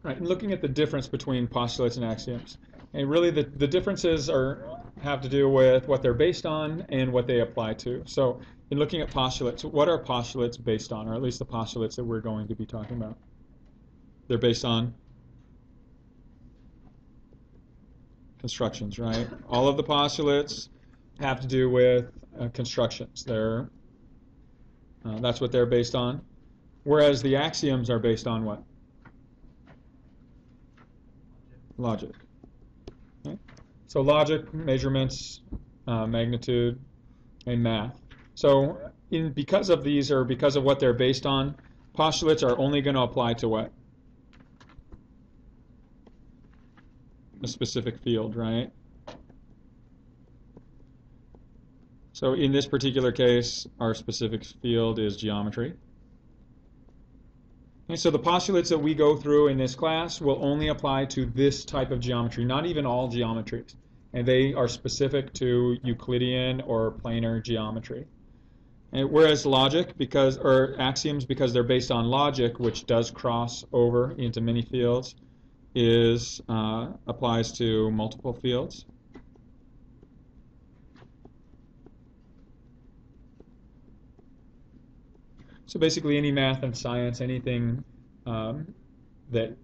Right, and looking at the difference between postulates and axioms. And really the differences have to do with what they're based on and what they apply to. So in looking at postulates, what are postulates based on, or at least the postulates that we're going to be talking about? They're based on constructions, right? All of the postulates have to do with constructions. That's what they're based on. Whereas the axioms are based on what? Logic. Okay. So logic, measurements, magnitude, and math. So because of these, or because of what they're based on, postulates are only going to apply to what? A specific field, right? So in this particular case, our specific field is geometry. And so the postulates that we go through in this class will only apply to this type of geometry, not even all geometries. And they are specific to Euclidean or planar geometry. And whereas axioms, because they're based on logic, which does cross over into many fields, applies to multiple fields. So basically any math and science, anything that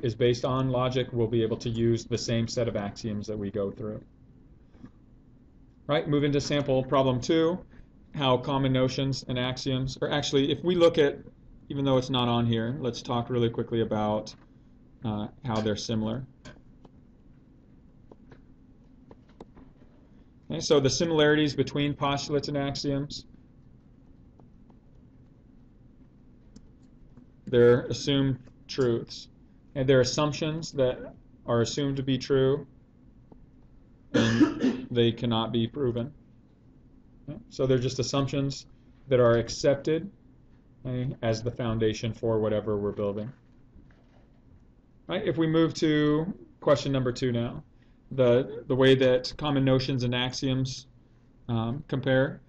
is based on logic will be able to use the same set of axioms that we go through. Right, move into sample problem 2, how common notions and axioms, or actually if we look at, even though it's not on here, let's talk really quickly about how they're similar. Okay, so the similarities between postulates and axioms. They're assumed truths. And they're assumptions that are assumed to be true, and they cannot be proven. Okay? So they're just assumptions that are accepted, okay, as the foundation for whatever we're building. Right? If we move to question number 2 now, the way that common notions and axioms compare.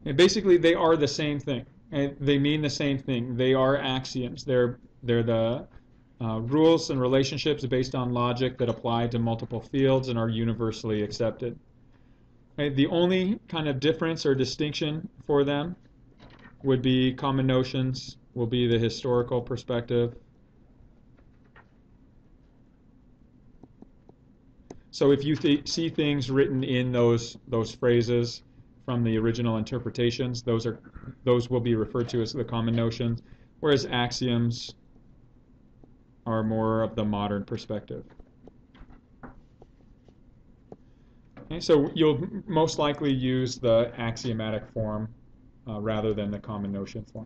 And basically, they are the same thing, and they mean the same thing. They are axioms. They're the rules and relationships based on logic that apply to multiple fields and are universally accepted. Okay, the only kind of difference or distinction for them would be common notions will be the historical perspective. So if you see things written in those phrases from the original interpretations, those will be referred to as the common notions, whereas axioms are more of the modern perspective. Okay, so you'll most likely use the axiomatic form rather than the common notion form.